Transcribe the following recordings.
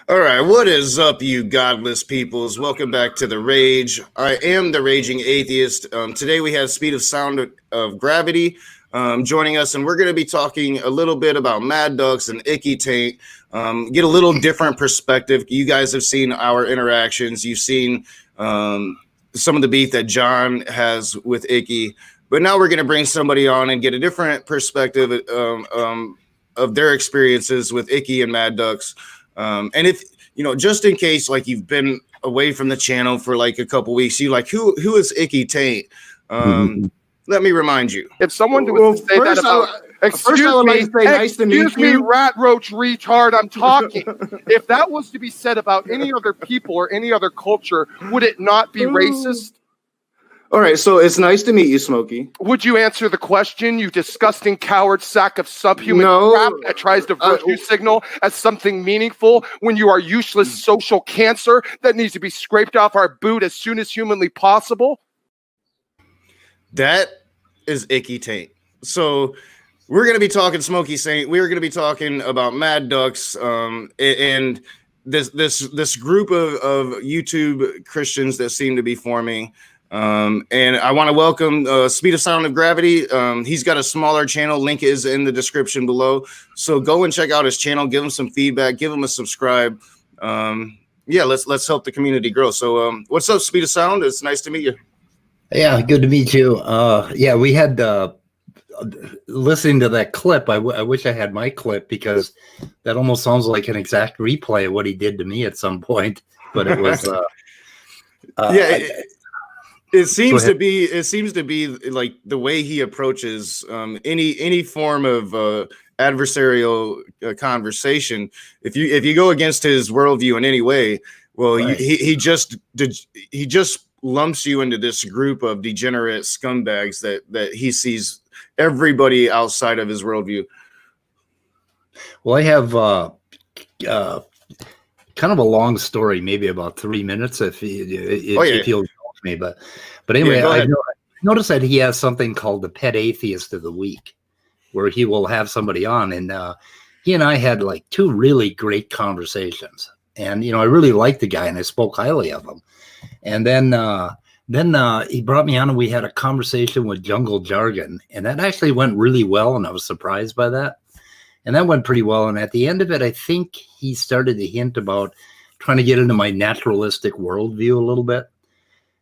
All right, what is up, you godless peoples? Welcome back to The Rage. I am the Raging Atheist. Today we have Speed of Sound of Gravity joining us, and we're going to be talking a little bit about Mad Ducks and Icky Taint, get a little different perspective. You guys have seen our interactions. You've seen some of the beef that John has with Icky, but now we're going to bring somebody on and get a different perspective of their experiences with Icky and Mad Ducks. And if, you know, just in case, like, you've been away from the channel for like a couple weeks, you like, who is Icky Taint? Let me remind you. If someone would say that about, excuse me, rat roach retard, I'm talking. If that was to be said about any other people or any other culture, would it not be racist? All right, so it's nice to meet you, Smokey. Would you answer the question, you disgusting coward sack of subhuman crap that tries to virtue signal as something meaningful when you are useless social cancer that needs to be scraped off our boot as soon as humanly possible? That is Icky Taint. So we're going to be talking Smokey Saint. We're going to be talking about Mad Ducks and this group of YouTube Christians that seem to be forming. And I want to welcome Speed of Sound of Gravity. He's got a smaller channel. Link is in the description below. So go and check out his channel. Give him some feedback. Give him a subscribe. Yeah, let's help the community grow. So what's up, Speed of Sound? It's nice to meet you. Yeah, good to meet you. Yeah, we had listening to that clip. I wish I had my clip because that almost sounds like an exact replay of what he did to me at some point. But it was yeah. It seems to be like the way he approaches any form of adversarial conversation. If you go against his worldview in any way, well, right. he just lumps you into this group of degenerate scumbags that he sees everybody outside of his worldview. Well, I have kind of a long story, maybe about 3 minutes, if you'll me, but anyway, I noticed that he has something called the Pet Atheist of the Week, where he will have somebody on, and he and I had like 2 really great conversations, and I really liked the guy, and I spoke highly of him, and then he brought me on, and we had a conversation with Jungle Jargon, and that actually went really well, and I was surprised by that, and that went pretty well, and at the end of it, I think he started to hint about trying to get into my naturalistic worldview a little bit.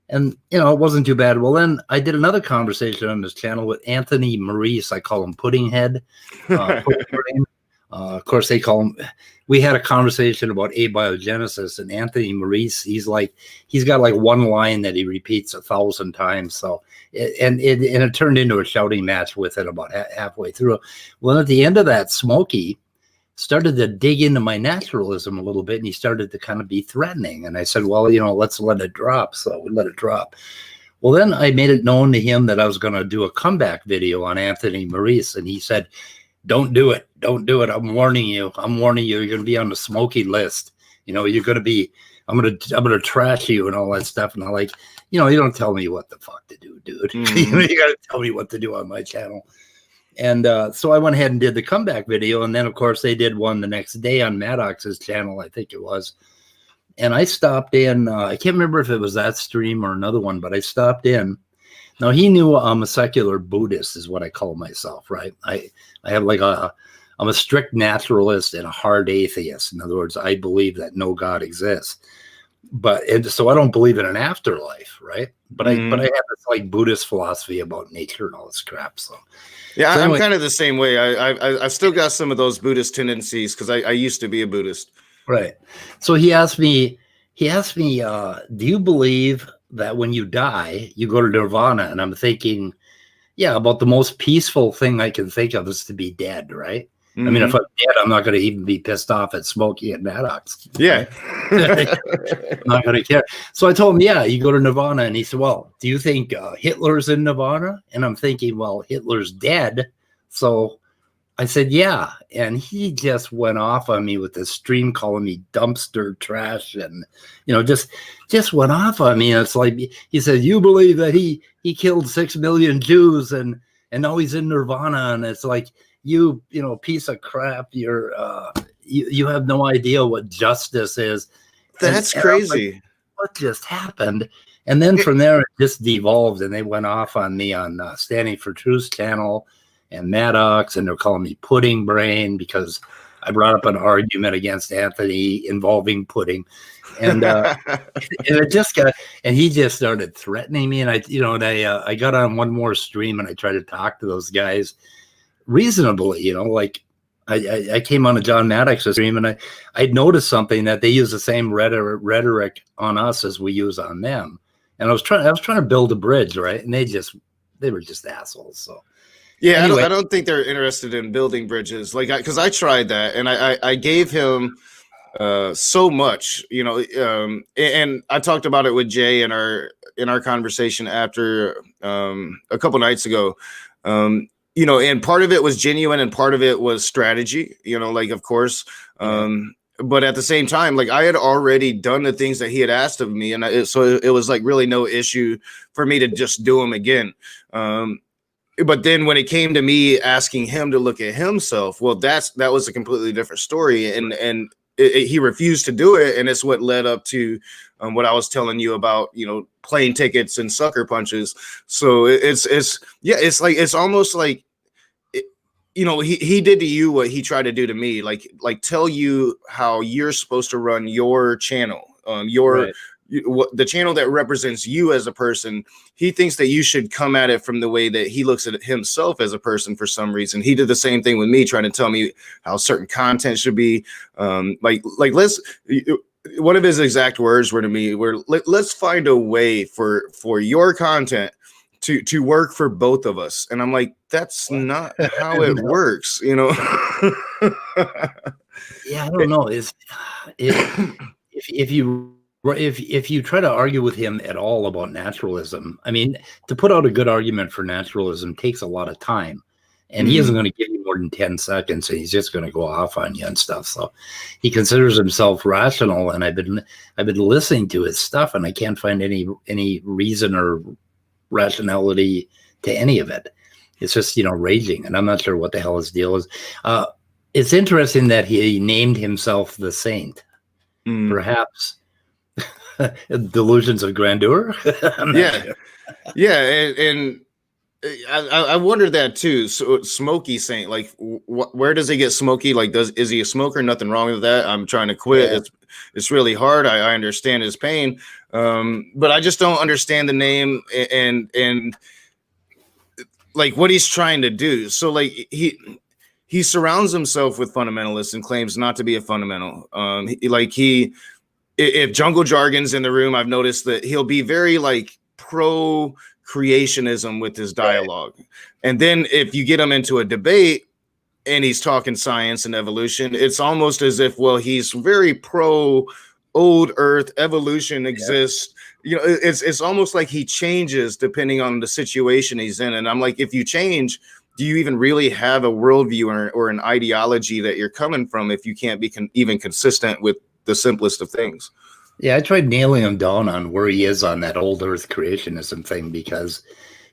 And, it wasn't too bad. Well, then I did another conversation on this channel with Anthony Maurice. I call him Puddinghead. Of course, they call him. We had a conversation about abiogenesis, and Anthony Maurice, he's got like one line that he repeats 1,000 times. So, it turned into a shouting match with it about halfway through. Well, at the end of that, Smokey started to dig into my naturalism a little bit, and he started to kind of be threatening. And I said, well, let's let it drop. So we let it drop. Well, then I made it known to him that I was going to do a comeback video on Anthony Maurice. And he said, don't do it. Don't do it. I'm warning you. You're going to be on the Smokey list. You're going to be, I'm going to trash you and all that stuff. And I'm like, you don't tell me what the fuck to do, dude. Mm-hmm. You got to tell me what to do on my channel. And so I went ahead and did the comeback video. And then, of course, they did one the next day on Maddox's channel, I think it was. and I stopped in. I can't remember if it was that stream or another one, but I stopped in. Now he knew I'm a secular Buddhist, is what I call myself, right? I have like I'm a strict naturalist and a hard atheist. In other words, I believe that no God exists, so I don't believe in an afterlife, right? But I have this like Buddhist philosophy about nature and all this crap. So yeah, anyway, I'm kind of the same way. I've still got some of those Buddhist tendencies because I used to be a Buddhist. Right. So he asked me, do you believe that when you die, you go to nirvana? And I'm thinking, yeah, about the most peaceful thing I can think of is to be dead, right? I mean, if I'm dead, I'm not going to even be pissed off at Smokey and Maddox. Yeah. Right? I'm not going to care. So I told him, yeah, you go to nirvana. And he said, well, do you think Hitler's in nirvana? And I'm thinking, well, Hitler's dead. So I said, yeah. And he just went off on me with this stream calling me dumpster trash and, just went off on me. And it's like, he said, you believe that he killed 6 million Jews and now he's in nirvana. And it's like, you piece of crap. You're, you have no idea what justice is. That's crazy. Like, what just happened? And then from there, it just devolved and they went off on me on Standing for Truth's channel and Maddox, and they're calling me pudding brain because I brought up an argument against Anthony involving pudding, and and it just got, and he just started threatening me, and I got on one more stream and I tried to talk to those guys reasonably, like I came on a John Maddox stream and I'd noticed something that they use the same rhetoric on us as we use on them, and I was trying to build a bridge, right, and they were just assholes, so. Yeah, anyway. I don't think they're interested in building bridges, like because I tried that and I gave him so much, and I talked about it with Jay in our conversation after a couple nights ago, and part of it was genuine and part of it was strategy, like of course, but at the same time, like I had already done the things that he had asked of me, and so it was like really no issue for me to just do them again. But then when it came to me asking him to look at himself, well, that was a completely different story. And he refused to do it. And it's what led up to what I was telling you about, plane tickets and sucker punches. So it's almost like, he did to you what he tried to do to me, like tell you how you're supposed to run your channel, right. The channel that represents you as a person. He thinks that you should come at it from the way that he looks at himself as a person. For some reason, he did the same thing with me, trying to tell me how certain content should be. One of his exact words were to me, let's find a way for your content to work for both of us. And I'm like, that's not how it works, Yeah, I don't know. If you try to argue with him at all about naturalism, I mean, to put out a good argument for naturalism takes a lot of time, and he isn't going to give you more than 10 seconds, and he's just going to go off on you and stuff. So he considers himself rational, and I've been listening to his stuff, and I can't find any reason or rationality to any of it. It's just, raging, and I'm not sure what the hell his deal is. It's interesting that he named himself the Saint. Perhaps delusions of grandeur. And I wonder that too. So Smokey Saint, like, where does he get Smokey? Like, is he a smoker? Nothing wrong with that. I'm trying to quit. Yeah. It's really hard. I understand his pain, but I just don't understand the name and like what he's trying to do. So like he surrounds himself with fundamentalists and claims not to be a fundamental. If Jungle Jargon's in the room, I've noticed that he'll be very like pro creationism with his dialogue. Right. And then if you get him into a debate and he's talking science and evolution, it's almost as if, well, he's very pro old earth, evolution exists. Yeah. It's almost like he changes depending on the situation he's in. And I'm like, if you change, do you even really have a worldview or an ideology that you're coming from if you can't be even consistent with the simplest of things? Yeah, I tried nailing him down on where he is on that old earth creationism thing, because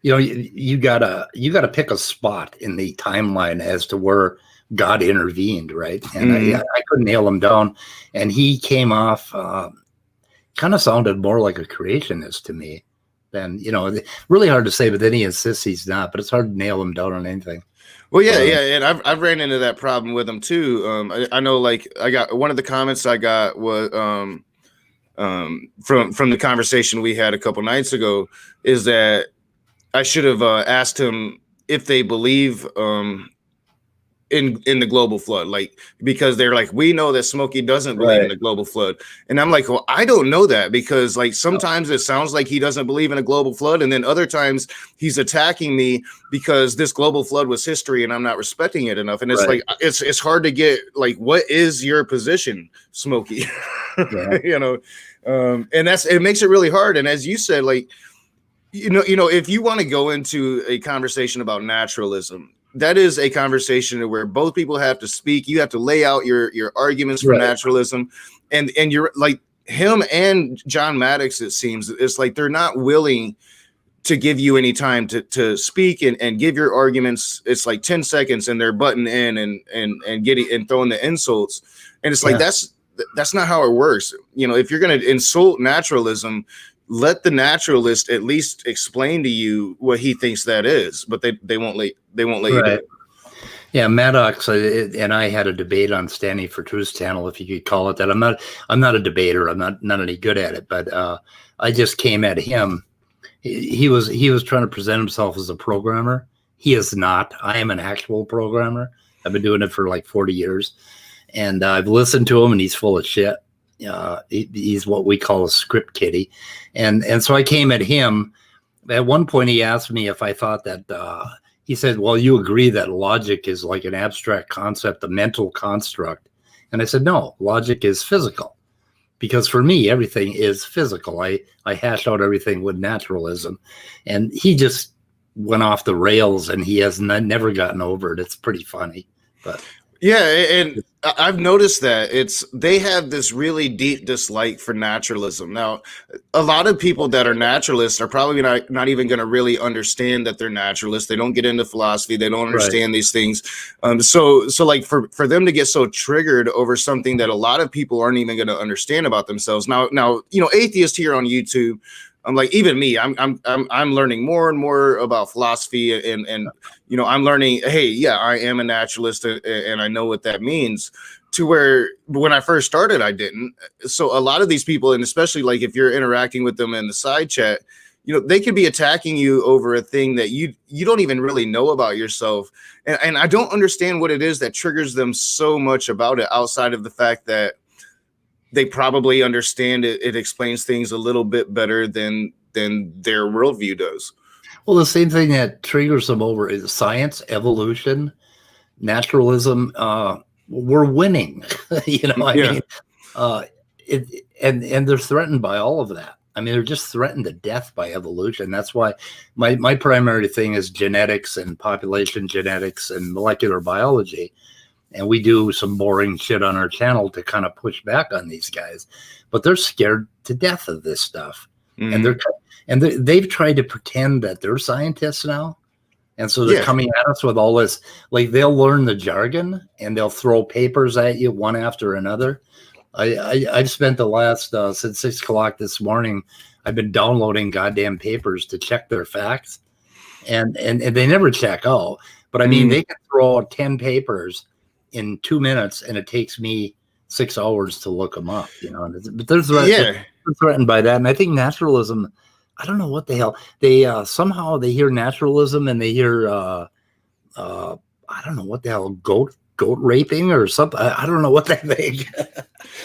you gotta pick a spot in the timeline as to where God intervened, right? And I couldn't nail him down, and he came off kind of sounded more like a creationist to me than, really hard to say, but then he insists he's not, but it's hard to nail him down on anything. Well, yeah, and I've ran into that problem with him too. I know, like, I got one of the comments I got was from the conversation we had a couple nights ago is that I should have asked him if they believe in the global flood, like, because they're like, we know that Smokey doesn't believe in the global flood, and I'm like, well, I don't know that, because like sometimes it sounds like he doesn't believe in a global flood, and then other times he's attacking me because this global flood was history and I'm not respecting it enough, and it's like it's hard to get, like, what is your position, Smokey? And it makes it really hard. And as you said, like, if you want to go into a conversation about naturalism, that is a conversation where both people have to speak. You have to lay out your arguments for naturalism, and you're like him and John Maddox. It seems it's like they're not willing to give you any time to speak and give your arguments. It's like 10 seconds and they're butting in and getting and throwing the insults, and it's like that's not how it works. If you're going to insult naturalism, let the naturalist at least explain to you what he thinks that is, but they won't let you do it. Yeah, Maddox and I had a debate on Standing for Truth's channel, if you could call it that. I'm not a debater. I'm not any good at it, but I just came at him. He was trying to present himself as a programmer. He is not. I am an actual programmer. I've been doing it for like 40 years, and I've listened to him, and he's full of shit. He's what we call a script kiddie. And so I came at him. At one point, he asked me if I thought that, he said, well, you agree that logic is like an abstract concept, a mental construct. And I said, no, logic is physical. Because for me, everything is physical. I hash out everything with naturalism. And he just went off the rails, and he has never gotten over it. It's pretty funny. But yeah, and I've noticed that they have this really deep dislike for naturalism. Now, a lot of people that are naturalists are probably not even going to really understand that they're naturalists. They don't get into philosophy. They don't understand these things. So like for them to get so triggered over something that a lot of people aren't even going to understand about themselves. Now, atheists here on YouTube, I'm like, even me, I'm learning more and more about philosophy, and I'm learning, hey, yeah, I am a naturalist, and I know what that means, to where when I first started, I didn't. So a lot of these people, and especially like if you're interacting with them in the side chat, they could be attacking you over a thing that you don't even really know about yourself. And I don't understand what it is that triggers them so much about it, outside of the fact that they probably understand it. It explains things a little bit better than their worldview does. Well, the same thing that triggers them over is science, evolution, naturalism. We're winning, mean, and they're threatened by all of that. I mean, they're just threatened to death by evolution. That's why my primary thing is genetics and population genetics and molecular biology. And we do some boring shit on our channel to kind of push back on these guys, but they're scared to death of this stuff. Mm-hmm. And they've tried to pretend that they're scientists now. And so they're coming at us with all this, like they'll learn the jargon and they'll throw papers at you one after another. I've spent the last, since 6 o'clock this morning, I've been downloading goddamn papers to check their facts, and they never check out. But I mean, they can throw out 10 papers in 2 minutes, and it takes me 6 hours to look them up, but they're threatened by that. And I think naturalism, I don't know what the hell they somehow they hear naturalism and they hear I don't know what the hell, goat raping or something. I don't know what they think.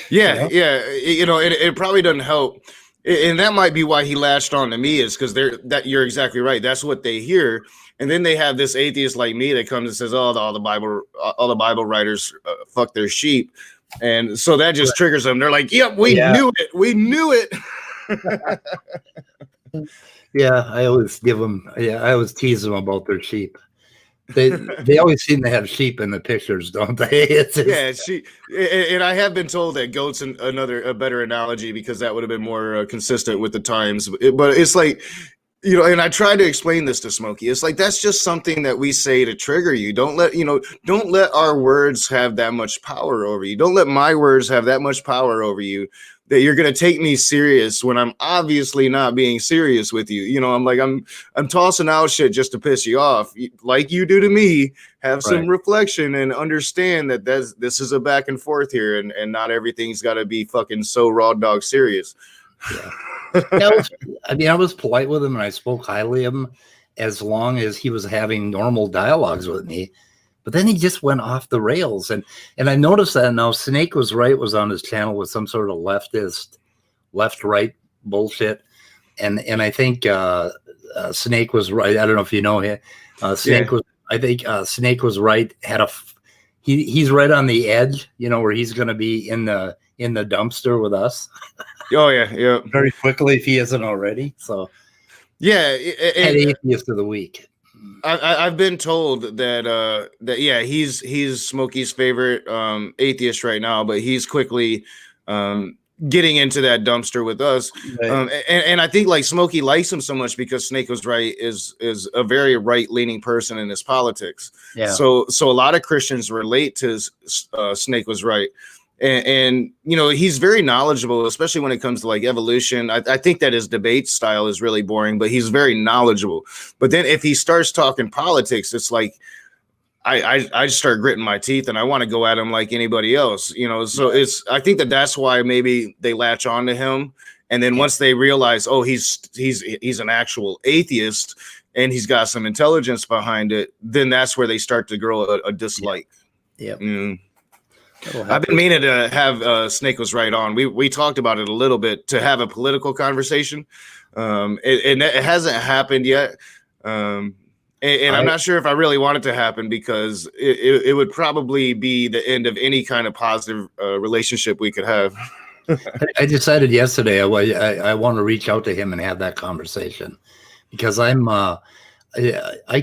It probably doesn't help, and that might be why he latched on to me, is because you're exactly right. That's what they hear. And then they have this atheist like me that comes and says, "Oh, all the Bible writers fuck their sheep," and so that just triggers them. They're like, "Yep, we knew it. We knew it." I always I always tease them about their sheep. They always seem to have sheep in the pictures, don't they? Sheep. And I have been told that goat's a better analogy, because that would have been more consistent with the times. But it's like, and I try to explain this to Smokey. It's like, that's just something that we say to trigger you. Don't let our words have that much power over you. Don't let my words have that much power over you, that you're going to take me serious when I'm obviously not being serious with you. You know, I'm like, I'm tossing out shit just to piss you off, like you do to me. Have some reflection and understand that this is a back and forth here, and not everything's got to be fucking so raw dog serious. Yeah. I was polite with him and I spoke highly of him as long as he was having normal dialogues with me. But then he just went off the rails. And I noticed that now. Snake Was Right was on his channel with some sort of leftist, left-right bullshit. And I think Snake Was Right. I don't know if you know him. Snake Was Right had he's right on the edge, you know, where he's going to be in the dumpster with us. Oh yeah. Very quickly if he isn't already. So yeah, atheist of the week. I've been told that yeah, he's Smokey's favorite atheist right now, but he's quickly getting into that dumpster with us. Right. And I think like Smokey likes him so much because Snake Was Right is a very right leaning person in his politics. Yeah. So a lot of Christians relate to Snake Was Right. And you know, he's very knowledgeable, especially when it comes to like evolution. I think that his debate style is really boring, but he's very knowledgeable. But then if he starts talking politics, it's like I just start gritting my teeth and I want to go at him like anybody else, you know. So I think that's why maybe they latch on to him. And then once they realize, oh, he's an actual atheist and he's got some intelligence behind it, then that's where they start to grow a dislike. Yeah. I've been meaning to have Snake Was Right on. We talked about it a little bit to have a political conversation. It hasn't happened yet. And I'm not sure if I really want it to happen because it would probably be the end of any kind of positive relationship we could have. I decided yesterday I want to reach out to him and have that conversation because I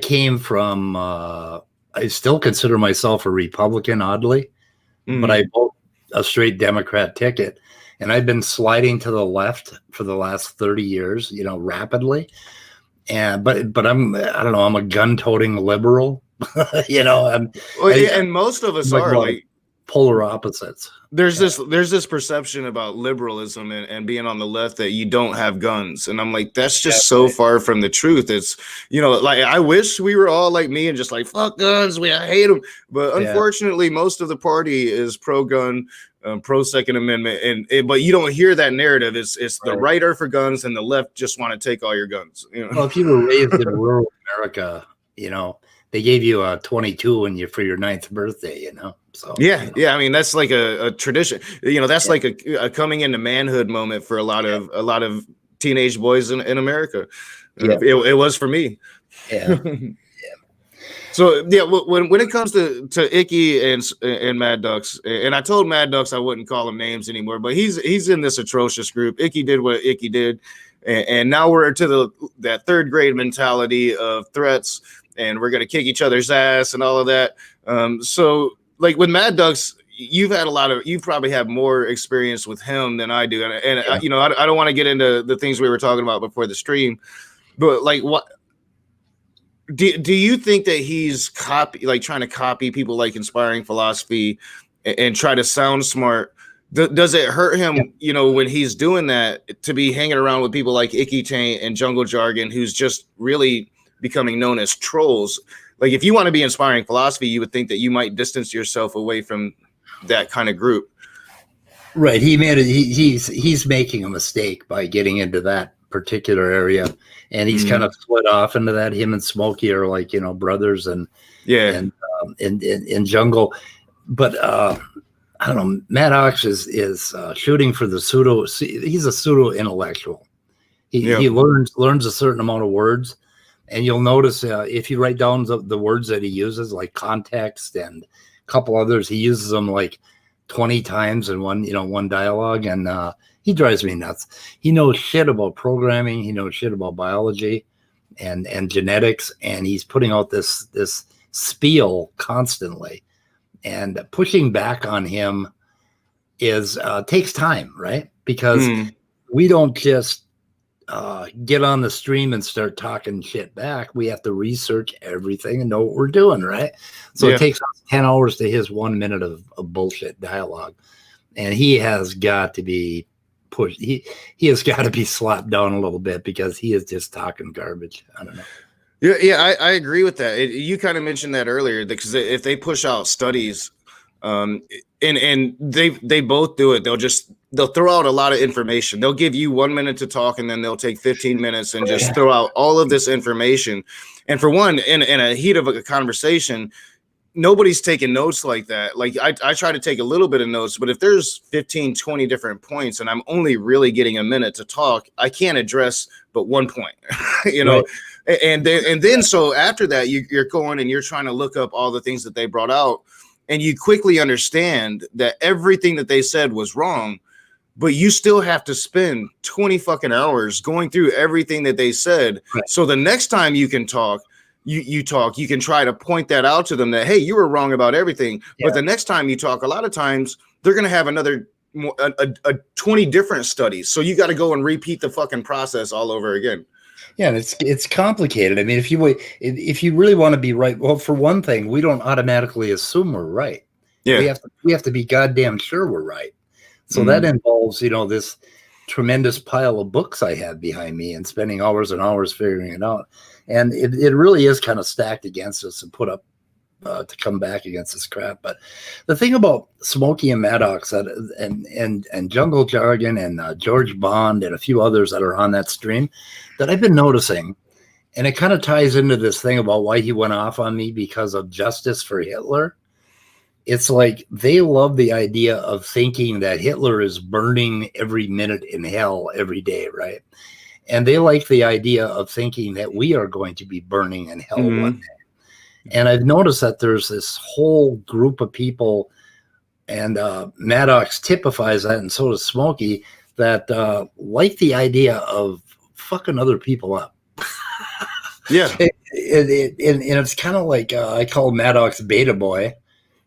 came from I still consider myself a Republican, oddly. But I vote a straight Democrat ticket, and I've been sliding to the left for the last 30 years, you know, rapidly. And but I don't know, I'm a gun-toting liberal, you know. And most of us are like polar opposites. There's this perception about liberalism and being on the left that you don't have guns, and I'm like, that's just so far from the truth. It's, you know, like I wish we were all like me and just like fuck guns, I hate them, but unfortunately most of the party is pro-gun, pro-Second Amendment, but you don't hear that narrative. It's the right are for guns and the left just want to take all your guns, you know? Well, if you were raised in rural America, you know, they gave you a 22 for your 9th birthday, you know. So yeah. I mean, that's like a tradition. You know, that's like a coming into manhood moment for a lot of teenage boys in America. It was for me. Yeah. So yeah, when it comes to Icky and Mad Ducks, and I told Mad Ducks I wouldn't call him names anymore, but he's in this atrocious group. Icky did what Icky did, and now we're to that 3rd grade mentality of threats, and we're gonna kick each other's ass and all of that. So like with Mad Ducks, you probably have more experience with him than I do, and you know, I don't want to get into the things we were talking about before the stream, but like what. Do you think that he's trying to copy people like Inspiring Philosophy and try to sound smart? Does it hurt him, you know, when he's doing that, to be hanging around with people like Icky Taint and Jungle Jargon, who's just really becoming known as trolls? Like, if you want to be Inspiring Philosophy, you would think that you might distance yourself away from that kind of group. Right. He's making a mistake by getting into that particular area, and he's kind of split off into that. Him and Smokey are like, you know, brothers, and in Jungle. But I don't know. Matt Ox is shooting for the pseudo. He's a pseudo intellectual. He learns a certain amount of words, and you'll notice if you write down the words that he uses, like context and a couple others, he uses them like 20 times in one dialogue, and he drives me nuts. He knows shit about programming. He knows shit about biology and genetics, and he's putting out this spiel constantly. And pushing back on him takes time, right? Because we don't just get on the stream and start talking shit back. We have to research everything and know what we're doing, right? So it takes us 10 hours to his 1 minute of bullshit dialogue. And he has got to be push. He has got to be slapped down a little bit because he is just talking garbage. I don't know. Yeah, I agree with that. You kind of mentioned that earlier because if they push out studies, and they both do it, they'll throw out a lot of information. They'll give you 1 minute to talk, and then they'll take 15 minutes and just throw out all of this information. And for one, in a heat of a conversation, nobody's taking notes like that. Like I try to take a little bit of notes, but if there's 15, 20 different points and I'm only really getting a minute to talk, I can't address but one point, you know? Right. And then so after that, you're going and you're trying to look up all the things that they brought out, and you quickly understand that everything that they said was wrong, but you still have to spend 20 fucking hours going through everything that they said. Right. So the next time you can talk, you can try to point that out to them that, hey, you were wrong about everything. Yeah. But the next time you talk, a lot of times they're going to have another 20 different studies. So you got to go and repeat the fucking process all over again. Yeah, and it's complicated. I mean, if you really want to be right, well, for one thing, we don't automatically assume we're right. Yeah, we have to be goddamn sure we're right. So that involves, this tremendous pile of books I have behind me and spending hours and hours figuring it out. And it really is kind of stacked against us and put up to come back against this crap. But the thing about Smokey and Maddox and Jungle Jargon and George Bond and a few others that are on that stream that I've been noticing, and it kind of ties into this thing about why he went off on me because of justice for Hitler. It's like they love the idea of thinking that Hitler is burning every minute in hell every day, right? And they like the idea of thinking that we are going to be burning in hell one day. And I've noticed that there's this whole group of people, and Maddox typifies that, and so does Smokey, that like the idea of fucking other people up. Yeah. And it's kind of like I call Maddox Beta Boy,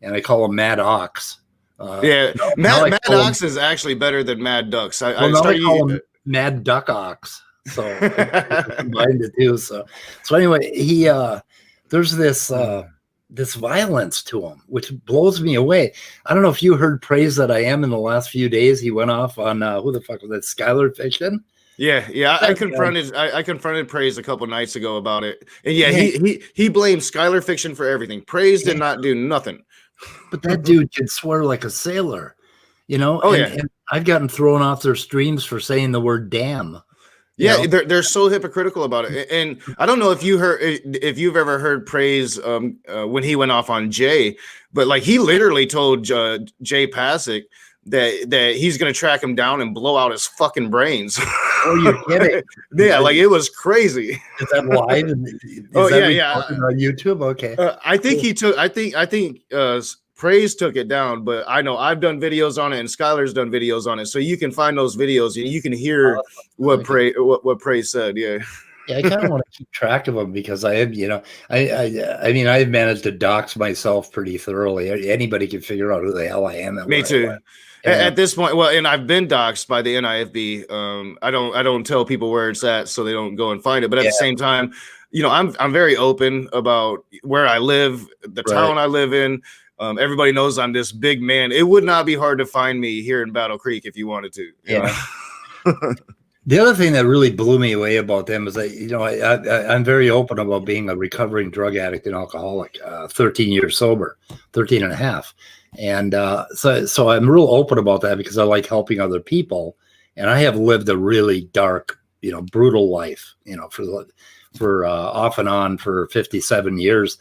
and I call him Mad Ox. Mad Ox is actually better than Mad Ducks. I call him Mad Duck Ox. So combined the two. So anyway, he there's this violence to him, which blows me away. I don't know if you heard praise that I am in the last few days. He went off on who the fuck was that? Skylar Fiction. Yeah. I confronted Praise a couple nights ago about it, and he blamed Skylar Fiction for everything. Praise did not do nothing. But that dude can swear like a sailor, And I've gotten thrown off their streams for saying the word damn. Yeah, they're so hypocritical about it. And I don't know if you've ever heard Praise when he went off on Jay, but like he literally told Jay Pasick that he's going to track him down and blow out his fucking brains. Oh, you're kidding? Yeah, like it was crazy. Is that live? On YouTube? Okay. I think Praise took it down, but I know I've done videos on it, and Skylar's done videos on it, so you can find those videos and you can hear what Praise said. Yeah. Yeah, I kind of want to keep track of them because I am, I mean, I've managed to dox myself pretty thoroughly. Anybody can figure out who the hell I am. Me too. At this point, well, and I've been doxxed by the NIFB. I don't tell people where it's at, so they don't go and find it. But at the same time, I'm very open about where I live, the town I live in. Everybody knows I'm this big man. It would not be hard to find me here in Battle Creek if you wanted to. The other thing that really blew me away about them is that, I'm very open about being a recovering drug addict and alcoholic, 13 years sober, 13 and a half. And so I'm real open about that because I like helping other people. And I have lived a really dark, brutal life, for off and on for 57 years.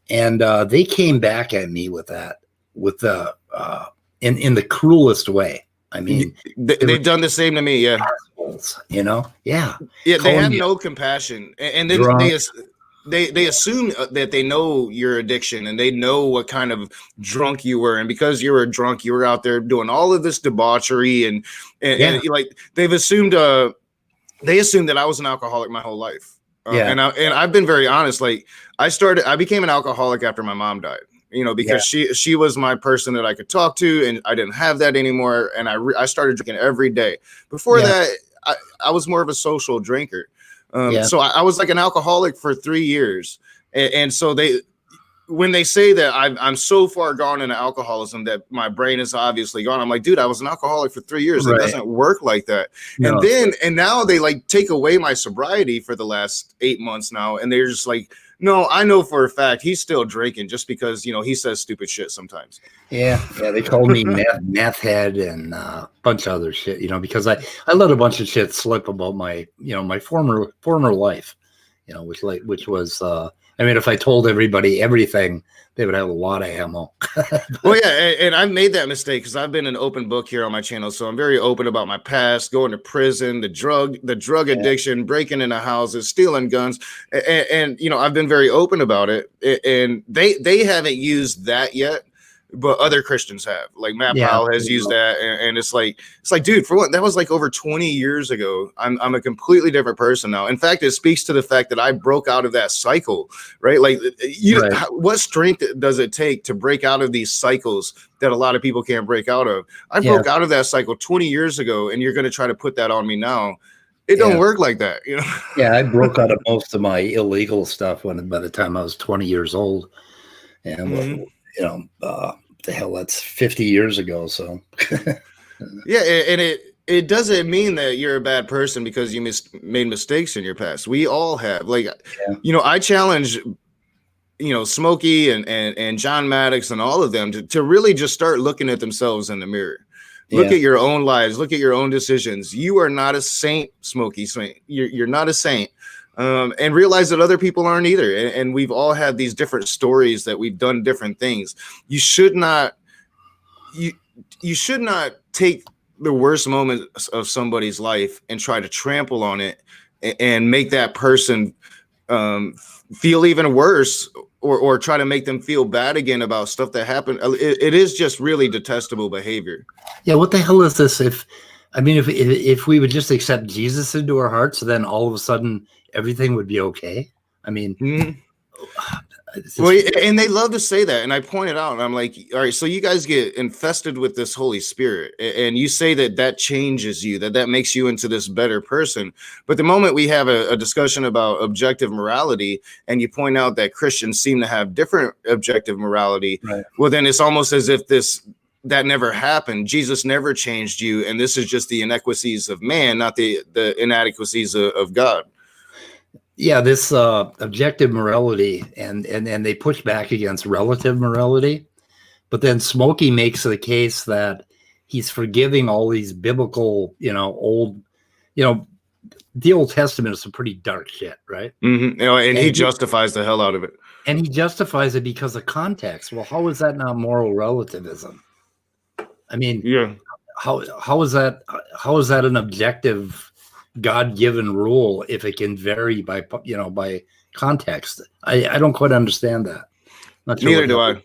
And they came back at me with that, in the cruelest way. I mean, they've done the same to me. Yeah. Yeah. They have no compassion. And then they assume that they know your addiction and they know what kind of drunk you were. And because you were drunk, you were out there doing all of this debauchery and like they've assumed, they assumed that I was an alcoholic my whole life. And I've been very honest. Like I became an alcoholic after my mom died. Because she was my person that I could talk to, and I didn't have that anymore. And I started drinking every day. Before that, I was more of a social drinker. So I was like an alcoholic for 3 years. And so when they say that I'm so far gone into alcoholism that my brain is obviously gone, I'm like, dude, I was an alcoholic for 3 years. It doesn't work like that. No. And now they like take away my sobriety for the last 8 months now. And they're just like, no, I know for a fact he's still drinking just because, you know, he says stupid shit sometimes. Yeah. They called me meth head and a bunch of other shit, you know, because I let a bunch of shit slip about my, you know, my former life, you know, which was, I mean, if I told everybody everything, they would have a lot of ammo. Well, yeah, and I've made that mistake because I've been an open book here on my channel, so I'm very open about my past, going to prison, the drug addiction, breaking into houses, stealing guns, and you know, I've been very open about it. And they haven't used that yet, but other Christians have. Like Matt Powell has used that, and it's like, dude, for what, that was like over 20 years ago. I'm a completely different person now. In fact, it speaks to the fact that I broke out of that cycle, right? Like, what strength does it take to break out of these cycles that a lot of people can't break out of? I broke out of that cycle 20 years ago, and you're going to try to put that on me now. It don't work like that, you know? Yeah, I broke out of most of my illegal stuff by the time I was 20 years old. And, you know, the hell, that's 50 years ago. So, yeah. And it doesn't mean that you're a bad person because you made mistakes in your past. We all have, like, you know, I challenge, you know, Smokey and John Maddox and all of them to really just start looking at themselves in the mirror. Look at your own lives. Look at your own decisions. You are not a saint, Smokey. You're not a saint. And realize that other people aren't either. And we've all had these different stories that we've done different things. You should not take the worst moments of somebody's life and try to trample on it and make that person feel even worse or try to make them feel bad again about stuff that happened. It is just really detestable behavior. Yeah. What the hell is this? If we would just accept Jesus into our hearts, then all of a sudden everything would be okay. I mean, well, and they love to say that. And I pointed out, and I'm like, all right, so you guys get infested with this Holy Spirit, and you say that changes you, that makes you into this better person. But the moment we have a discussion about objective morality, and you point out that Christians seem to have different objective morality, well, then it's almost as if that never happened. Jesus never changed you, and this is just the inequities of man, not the inadequacies of God. Yeah, this objective morality, and they push back against relative morality, but then Smokey makes the case that he's forgiving all these biblical, you know, the Old Testament is some pretty dark shit, right? You know, and he justifies the hell out of it. And he justifies it because of context. Well, how is that not moral relativism? I mean, how is that an objective God-given rule if it can vary by context? I don't quite understand that. Not sure. Neither do I.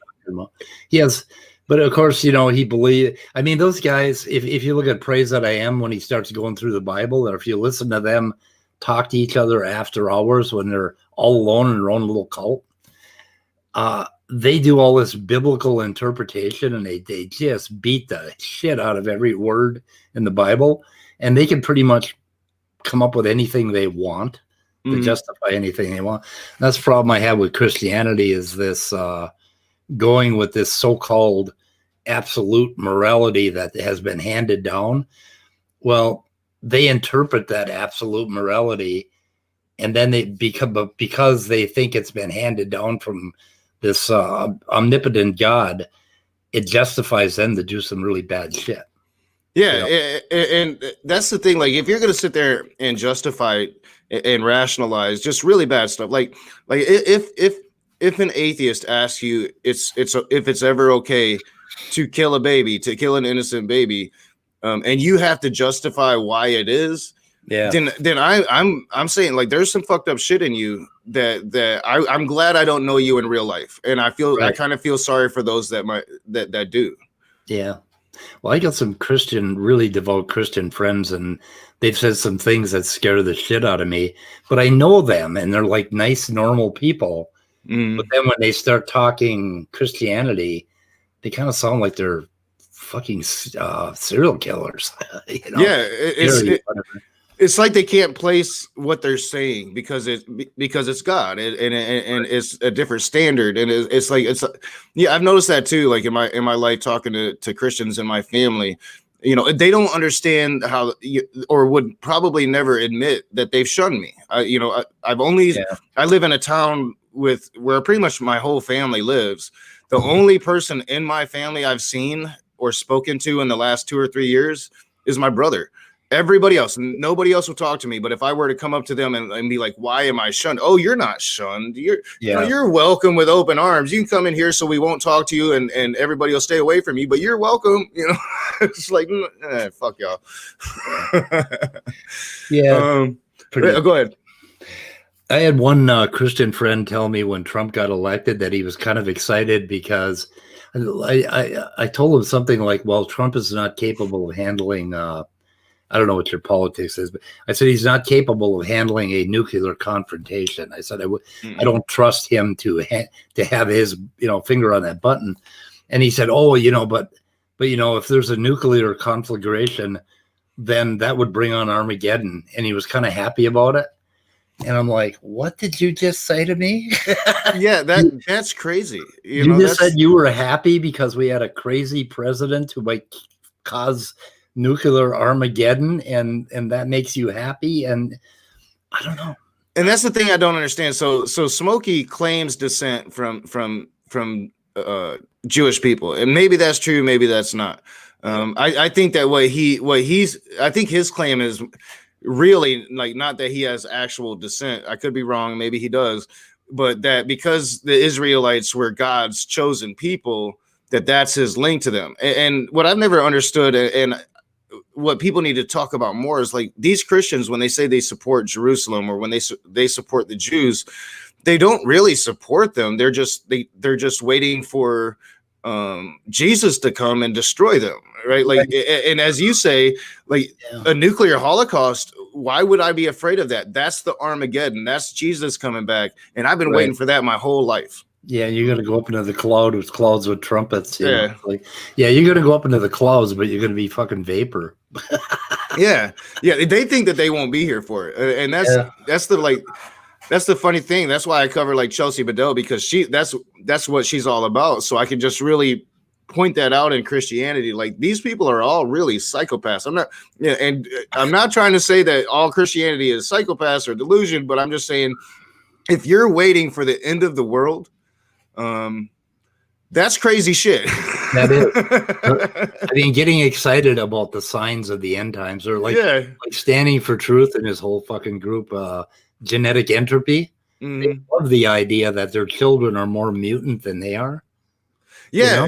Yes, but of course, you know, he believed. I mean, those guys. If you look at Praise That I Am when he starts going through the Bible, or if you listen to them talk to each other after hours when they're all alone in their own little cult, they do all this biblical interpretation, and they just beat the shit out of every word in the Bible, and they can pretty much come up with anything they want to justify anything they want. That's the problem I have with Christianity, is this going with this so-called absolute morality that has been handed down. Well, they interpret that absolute morality, and then they because they think it's been handed down from this omnipotent God, it justifies them to do some really bad shit. Yeah, and that's the thing. Like, if you're going to sit there and justify and rationalize just really bad stuff, like if an atheist asks you, if it's ever okay to kill a baby, to kill an innocent baby, and you have to justify why it is, then I'm saying, like, there's some fucked up shit in you that I'm glad I don't know you in real life, and I kind of feel sorry for those that do. Yeah. Well, I got some really devout Christian friends, and they've said some things that scare the shit out of me, but I know them, and they're like nice, normal people. But then when they start talking Christianity, they kind of sound like they're fucking serial killers. You know? Yeah. it's like they can't place what they're saying because it's God and it's a different standard, and it's like yeah, I've noticed that too. Like in my life, talking to Christians in my family, they don't understand how or would probably never admit that they've shunned me. I live in a town where pretty much my whole family lives. The only person in my family I've seen or spoken to in the last 2 or 3 years is my brother. Everybody else, nobody else will talk to me. But if I were to come up to them and be like, "Why am I shunned?" "Oh, you're not shunned. You're welcome with open arms. You can come in here, so we won't talk to you, and everybody will stay away from you. But you're welcome." It's like, fuck y'all. Yeah. Go ahead. I had one Christian friend tell me when Trump got elected that he was kind of excited because I told him something like, "Well, Trump is not capable of handling." I don't know what your politics is, but I said he's not capable of handling a nuclear confrontation. I said I don't trust him to have his finger on that button. And he said, "Oh, but if there's a nuclear conflagration, then that would bring on Armageddon." And he was kind of happy about it. And I'm like, "What did you just say to me?" Yeah, that's crazy. You just said you were happy because we had a crazy president who might cause nuclear Armageddon, and that makes you happy. And I don't know. And that's the thing I don't understand. So Smokey claims descent from Jewish people, and maybe that's true, maybe that's not. I think that I think his claim is really like not that he has actual descent. I could be wrong, maybe he does, but that because the Israelites were God's chosen people, that's his link to them. And what I've never understood, and what people need to talk about more, is like these Christians, when they say they support Jerusalem or when they support the Jews, they don't really support them. They're just waiting for Jesus to come and destroy them, right? Like, and as you say, like a nuclear holocaust, why would I be afraid of that? That's the Armageddon. That's Jesus coming back, and I've been waiting for that my whole life. Yeah, you're gonna go up into the clouds with trumpets. Yeah, you're gonna go up into the clouds, but you're gonna be fucking vapor. yeah. They think that they won't be here for it, and that's the funny thing. That's why I cover like Chelsea Bedell, because that's what she's all about. So I can just really point that out in Christianity. Like these people are all really psychopaths. I'm not trying to say that all Christianity is psychopaths or delusion, but I'm just saying if you're waiting for the end of the world, that's crazy shit. That is. I mean, getting excited about the signs of the end times, or like Standing for Truth and his whole fucking group, Genetic Entropy. They love the idea that their children are more mutant than they are. Yeah.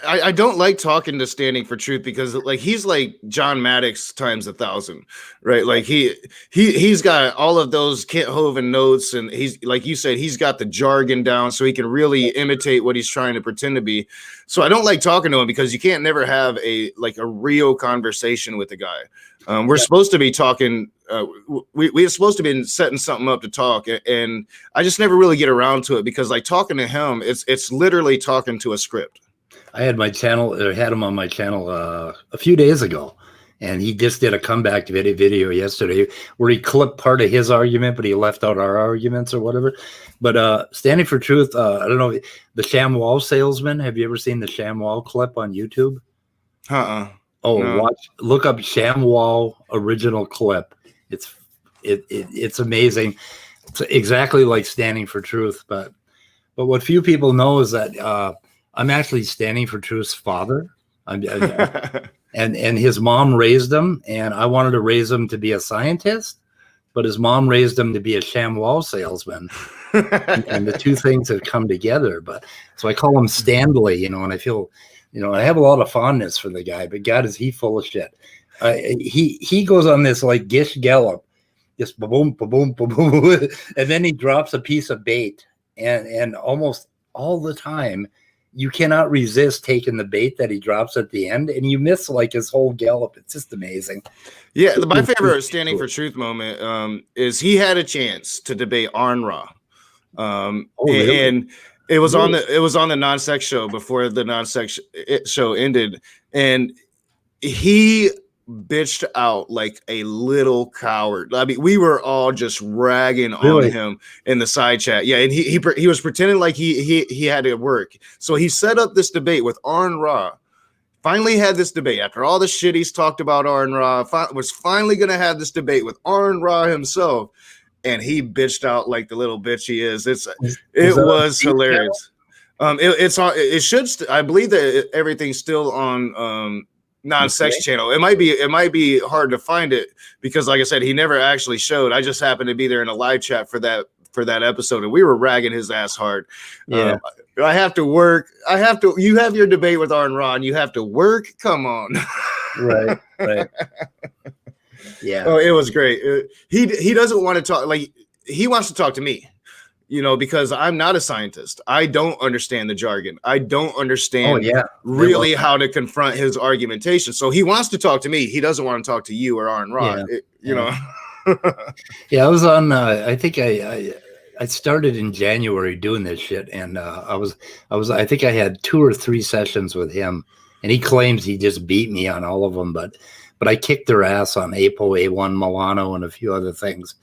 I don't like talking to Standing for Truth because like he's like John Maddox times 1,000, right? Like he's got all of those Kent Hovind notes, and he's like you said, he's got the jargon down so he can really imitate what he's trying to pretend to be. So I don't like talking to him because you can't never have a real conversation with the guy. We're supposed to be talking. We're supposed to be setting something up to talk, and I just never really get around to it because like talking to him, it's literally talking to a script. I had him on my channel a few days ago, and he just did a comeback video yesterday where he clipped part of his argument, but he left out our arguments or whatever. But Standing for Truth, I don't know, the ShamWow salesman. Have you ever seen the ShamWow clip on YouTube? Oh, no. Look up ShamWow original clip. It's amazing. It's exactly like Standing for Truth, but what few people know is that I'm actually Standing for Truth's father. And his mom raised him, and I wanted to raise him to be a scientist, but his mom raised him to be a ShamWow salesman. And the two things have come together. But so I call him Stanley, and I feel, I have a lot of fondness for the guy, but God, is he full of shit. He goes on this like Gish Gallop, just boom, boom, boom, and then he drops a piece of bait, and almost all the time you cannot resist taking the bait that he drops at the end, and you miss like his whole gallop. It's just amazing. Yeah, my favorite Standing for Truth moment is he had a chance to debate Arn Ra, really? And it was on the non-sex show before the non-sex show ended, and he bitched out like a little coward. I mean, we were all just ragging on him in the side chat. Yeah, and he was pretending like he had to work. So he set up this debate with Arn Ra. Finally had this debate after all the shit he's talked about Arn Ra. Was finally going to have this debate with Arn Ra himself, and he bitched out like the little bitch he is. It was hilarious. It should. I believe that everything's still on non-sex channel. It might be hard to find it because, like I said, he never actually showed. I just happened to be there in a live chat for that episode, and we were ragging his ass hard. Yeah. I have to work. You have your debate with Arn Ra, and you have to work. Come on. Right. Yeah. Oh, it was great. He doesn't want to talk. Like, he wants to talk to me, because I'm not a scientist. I don't understand the jargon. I don't understand really how to confront his argumentation. So he wants to talk to me. He doesn't want to talk to you or Arn Ra. Yeah. Yeah, I was on. I think I started in January doing this shit, and I think I had 2 or 3 sessions with him, and he claims he just beat me on all of them, but I kicked their ass on Apo, A1, Milano, and a few other things.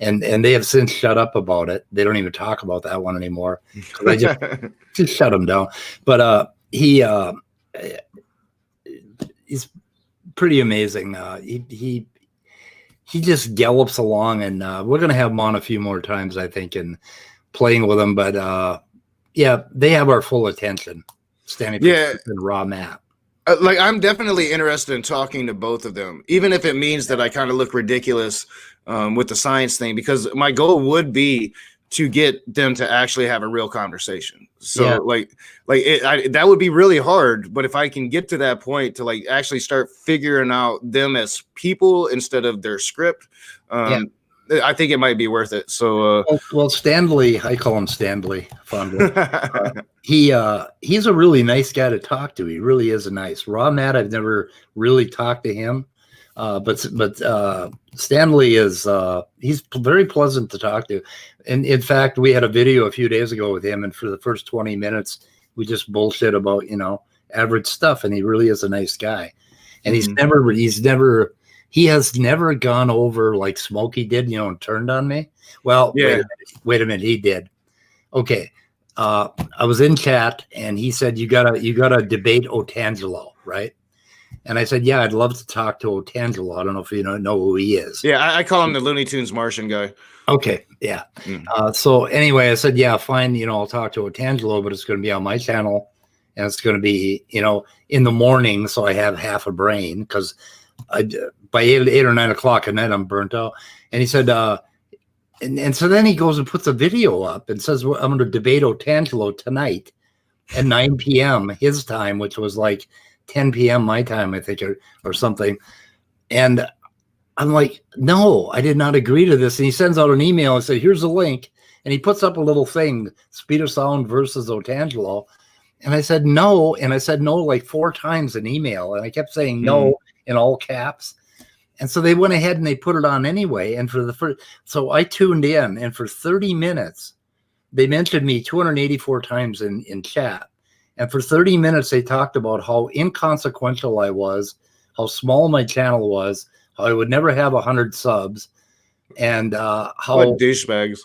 And they have since shut up about it. They don't even talk about that one anymore. I just shut him down. But he's pretty amazing. He just gallops along, and we're going to have him on a few more times, I think, and playing with him. But they have our full attention. Standing and Raw Matt. I'm definitely interested in talking to both of them, even if it means that I kind of look ridiculous with the science thing, because my goal would be to get them to actually have a real conversation. So that would be really hard. But if I can get to that point to actually start figuring out them as people instead of their script, I think it might be worth it. So, Stanley, I call him Stanley fondly. He's a really nice guy to talk to. He really is Raw Matt, I've never really talked to him. But Stanley is he's very pleasant to talk to. And in fact, we had a video a few days ago with him, and for the first 20 minutes, we just bullshit about, average stuff. And he really is a nice guy. And he has never gone over like Smokey did, and turned on me. Well, wait a minute, he did. Okay. I was in chat, and he said, you gotta debate Otangelo, right? And I said, yeah, I'd love to talk to Otangelo. I don't know if you know who he is. Yeah, I call him the Looney Tunes Martian guy. Okay, yeah. So anyway, I said, yeah, fine. I'll talk to Otangelo, but it's going to be on my channel, and it's going to be, in the morning, so I have half a brain, because by 8 or 9 o'clock at night, I'm burnt out. And he said, and so then he goes and puts a video up and says, well, I'm going to debate Otangelo tonight at 9 p.m. his time, which was like 10 p.m. my time, I think, or something. And I'm like, no, I did not agree to this. And he sends out an email and says, here's a link. And he puts up a little thing, Speed of Sound versus Otangelo. And I said, no. And I said, no, like 4 times in email. And I kept saying no in all caps. And so they went ahead and they put it on anyway. And so I tuned in, and for 30 minutes, they mentioned me 284 times in chat. And for 30 minutes, they talked about how inconsequential I was, how small my channel was, how I would never have 100 subs, and how what douchebags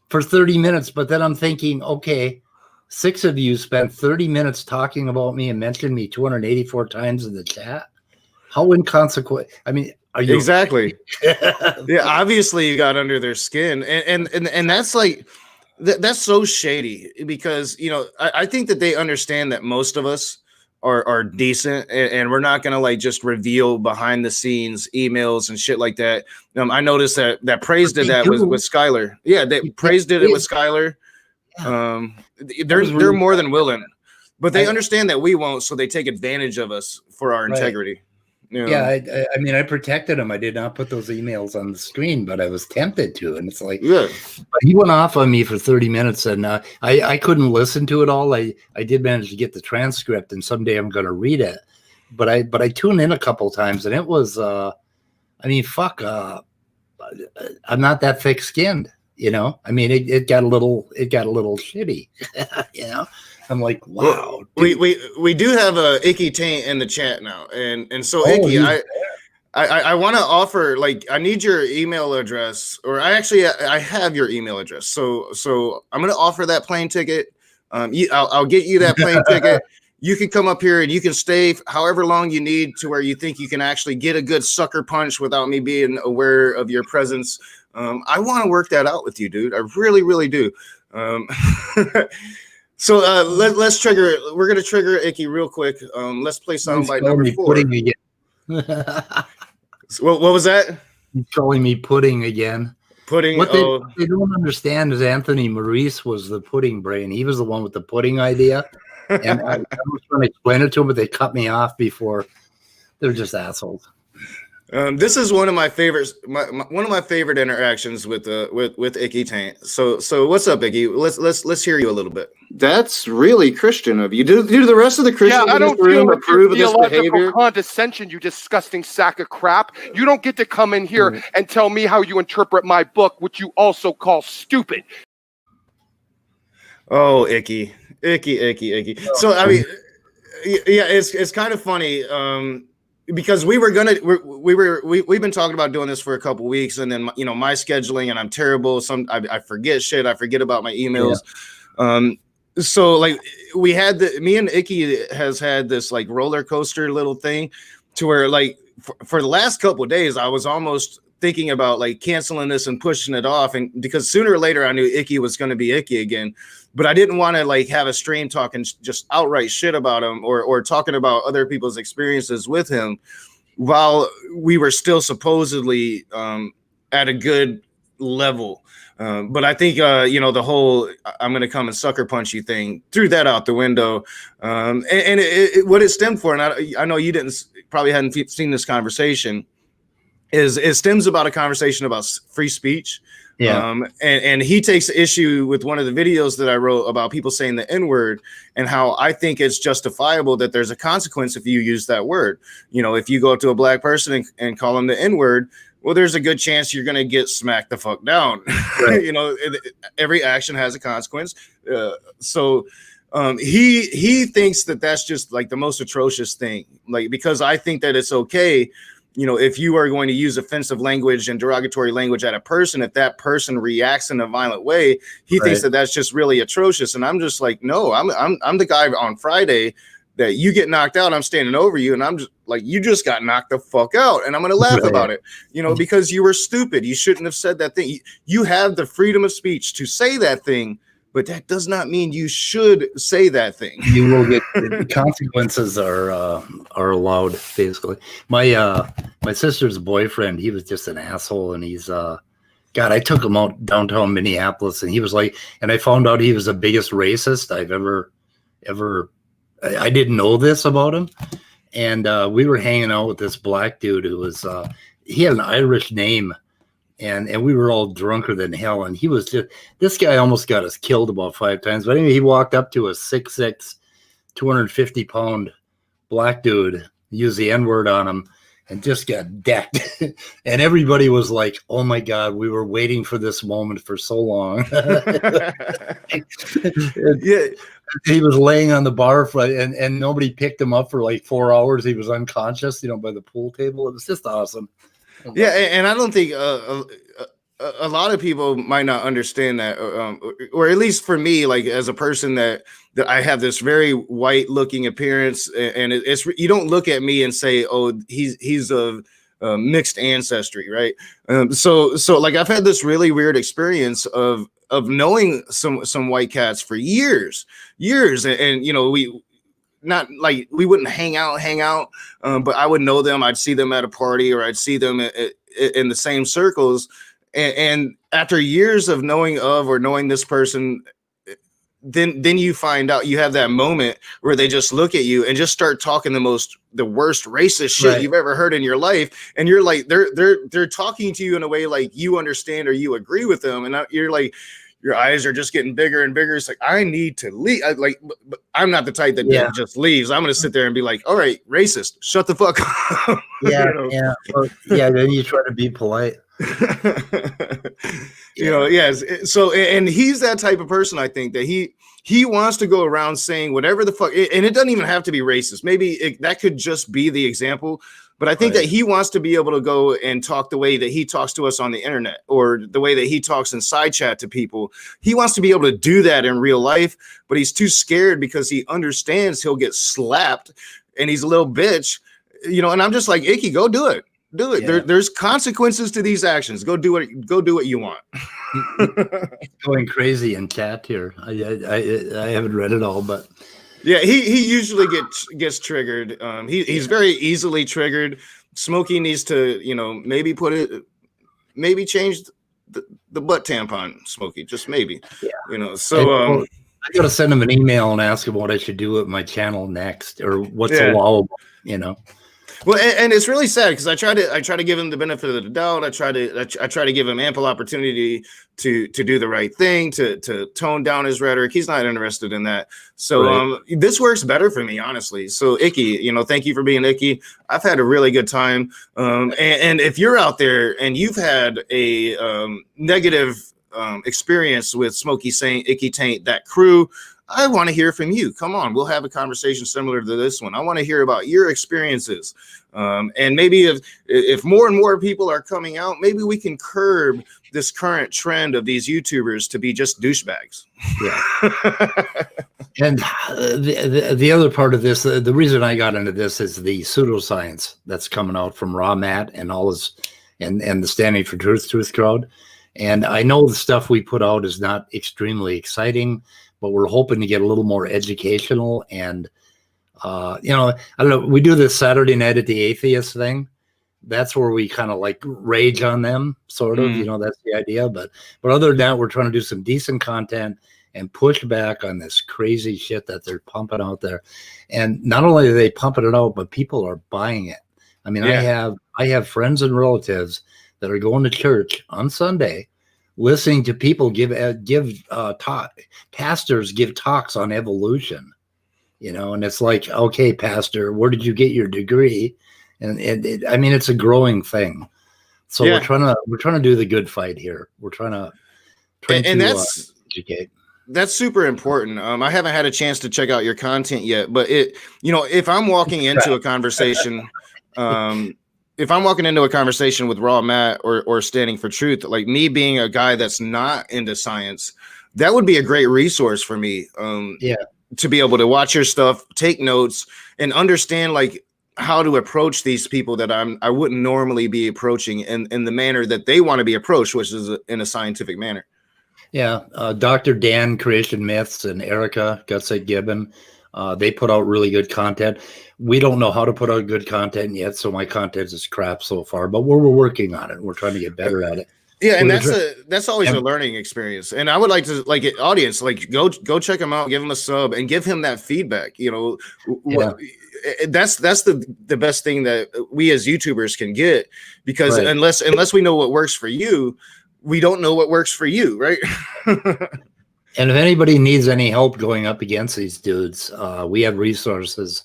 for 30 minutes. But then I'm thinking, okay, 6 of you spent 30 minutes talking about me and mentioned me 284 times in the chat. How inconsequent? I mean, are you exactly? Yeah, obviously you got under their skin, and that's like. That's so shady, because I think that they understand that most of us are decent, and we're not gonna just reveal behind the scenes emails and shit like that. I noticed that Praise did that with Skylar. Yeah, Praise did it with Skylar. They're more than willing, but they understand that we won't, so they take advantage of us for our integrity. Yeah, I mean, I protected him. I did not put those emails on the screen, but I was tempted to. And it's like, but he went off on me for 30 minutes, and I couldn't listen to it all. I did manage to get the transcript, and someday I'm going to read it. But I tuned in a couple times, and it was, I mean, fuck, I'm not that thick skinned, I mean, it got a little shitty, I'm like, wow. We do have a Icky Taint in the chat now, and so Icky, I want to offer, like, I need your email address, or I have your email address. So I'm going to offer that plane ticket. I'll get you that plane ticket. You can come up here and you can stay however long you need to where you think you can actually get a good sucker punch without me being aware of your presence. I want to work that out with you, dude. I really, really do. So let's trigger. We're gonna trigger Icky real quick. Let's play soundbite number 4. What was that? He's calling me pudding again. Pudding. What they don't understand is Anthony Maurice was the pudding brain. He was the one with the pudding idea. And I was trying to explain it to them, but they cut me off before. They're just assholes. This is one of my favorites. One of my favorite interactions with Icky Taint. So what's up, Icky? Let's hear you a little bit. That's really Christian of you. Do the rest of the Christians in this room approve of this behavior? Condescension, you disgusting sack of crap. You don't get to come in here and tell me how you interpret my book, which you also call stupid. Oh, Icky. So I mean, yeah, it's kind of funny. Because we've been talking about doing this for a couple weeks, and then my scheduling, and I'm terrible. I forget shit. I forget about my emails. Yeah. So like me and Icky has had this like roller coaster little thing to where like for the last couple of days I was almost thinking about like canceling this and pushing it off, and because sooner or later I knew Icky was going to be Icky again, but I didn't want to like have a stream talking just outright shit about him or talking about other people's experiences with him while we were still supposedly at a good level. But I think the whole I'm going to come and sucker punch you thing threw that out the window, and what it stemmed for, and I know you probably hadn't seen this conversation. It stems about a conversation about free speech. Yeah. And he takes issue with one of the videos that I wrote about people saying the N-word and how I think it's justifiable that there's a consequence if you use that word. If you go up to a black person and call them the N-word, well, there's a good chance you're going to get smacked the fuck down. Right. Every action has a consequence. So he thinks that that's just like the most atrocious thing. Like, because I think that it's okay. If you are going to use offensive language and derogatory language at a person, if that person reacts in a violent way, he thinks that that's just really atrocious. And I'm just like, no, I'm the guy on Friday that you get knocked out. I'm standing over you, and I'm just like, you just got knocked the fuck out, and I'm going to laugh about it, because you were stupid. You shouldn't have said that thing. You have the freedom of speech to say that thing, but that does not mean you should say that thing. You will get consequences are allowed, basically. My sister's boyfriend, he was just an asshole, and he's God, I took him out downtown Minneapolis, and he was like, and I found out he was the biggest racist I've ever. I didn't know this about him, and we were hanging out with this black dude who was he had an Irish name. And we were all drunker than hell. And he was this guy almost got us killed about 5 times. But anyway, he walked up to a 6'6", 250-pound black dude, used the N-word on him, and just got decked. And everybody was like, oh my God, we were waiting for this moment for so long. Yeah. He was laying on the bar front, and nobody picked him up for like 4 hours. He was unconscious, by the pool table. It was just awesome. Yeah, and I don't think a lot of people might not understand that, or at least for me, like as a person that I have this very white looking appearance, and it's you don't look at me and say, oh, he's of mixed ancestry, right? So like I've had this really weird experience of knowing some white cats for years, and we. Not like we wouldn't hang out, but I would know them. I'd see them at a party, or I'd see them in the same circles. And after years of knowing this person, then you find out, you have that moment where they just look at you and just start talking the worst racist shit you've ever heard in your life. And you're like, they're talking to you in a way like you understand or you agree with them. And you're like, your eyes are just getting bigger and bigger. It's like, I need to leave. But I'm not the type that just leaves. I'm going to sit there and be like, all right, racist, shut the fuck up. Yeah. Then you try to be polite. Yes. So, and he's that type of person, I think, that he wants to go around saying whatever the fuck, and it doesn't even have to be racist. Maybe that could just be the example. But I think that he wants to be able to go and talk the way that he talks to us on the internet, or the way that he talks in side chat to people. He wants to be able to do that in real life, but he's too scared because he understands he'll get slapped and he's a little bitch, and I'm just like, Icky, go do it. Do it. Yeah. There's consequences to these actions. Go do it. Go do what you want. Going crazy in chat here. I haven't read it all, but yeah, he usually gets triggered. He's very easily triggered. Smokey needs to, maybe change the butt tampon. Smokey, just maybe. Yeah. So I got to send him an email and ask him what I should do with my channel next, or what's allowable. Well, and it's really sad because I try to give him the benefit of the doubt. I try to give him ample opportunity to do the right thing, to tone down his rhetoric. He's not interested in that. So this works better for me, honestly. So Icky, thank you for being Icky. I've had a really good time. And if you're out there and you've had a negative experience with Smokey saying Icky Taint, that crew, I want to hear from you. Come on, we'll have a conversation similar to this one. I want to hear about your experiences. And maybe if more and more people are coming out, maybe we can curb this current trend of these YouTubers to be just douchebags. Yeah. And the other part of this, the reason I got into this is the pseudoscience that's coming out from Raw Matt and all his, and the Standing for Truth crowd. And I know the stuff we put out is not extremely exciting, but we're hoping to get a little more educational. And, I don't know, we do this Saturday night at the Atheist thing. That's where we kind of like rage on them, sort of, that's the idea. But other than that, we're trying to do some decent content and push back on this crazy shit that they're pumping out there. And not only are they pumping it out, but people are buying it. I mean, I have friends and relatives that are going to church on Sunday, listening to people pastors give talks on evolution, and it's like, okay, pastor, where did you get your degree? And I mean, it's a growing thing. So we're trying to do the good fight here. We're trying to educate. That's super important. I haven't had a chance to check out your content yet, but if I'm walking into a conversation, if I'm walking into a conversation with Raw Matt or Standing for Truth, like me being a guy that's not into science, that would be a great resource for me. To be able to watch your stuff, take notes, and understand like how to approach these people that I wouldn't normally be approaching in the manner that they want to be approached, which is in a scientific manner. Yeah, Dr. Dan, Creation Myths, and Erica Gutsett Gibbon, they put out really good content. We don't know how to put out good content yet, so my content is crap so far, but we're working on it. We're trying to get better at it. Yeah, and that's always a learning experience. And I would like to, like, audience, like, go check him out, give him a sub, and give him that feedback. That's the best thing that we as YouTubers can get, because unless we know what works for you, we don't know what works for you, right? And if anybody needs any help going up against these dudes, we have resources,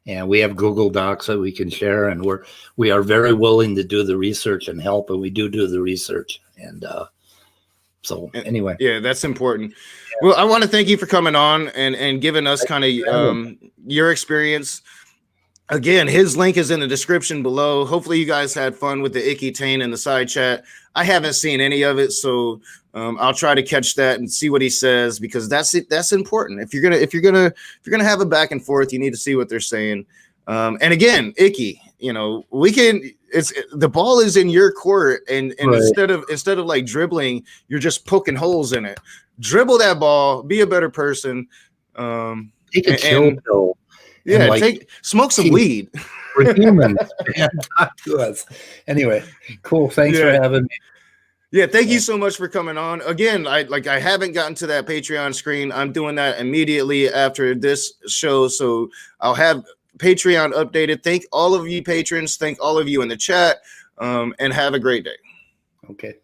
and we have Google Docs that we can share, and we are very willing to do the research and help, and we do the research. And so anyway, that's important. Well, I want to thank you for coming on and giving us kind of your experience. Again, his link is in the description below. Hopefully you guys had fun with the Icky Taint in the side chat. I haven't seen any of it, so I'll try to catch that and see what he says, because that's important. If you're gonna have a back and forth, you need to see what they're saying. And again, Icky, the ball is in your court, and instead of like dribbling, you're just poking holes in it. Dribble that ball, be a better person. Take a chill pill. Yeah, smoke some weed. We're humans. Talk to us. Anyway, cool. Thanks for having me. Yeah, thank you so much for coming on. Again, I haven't gotten to that Patreon screen. I'm doing that immediately after this show, so I'll have Patreon updated. Thank all of you patrons. Thank all of you in the chat, and have a great day. Okay.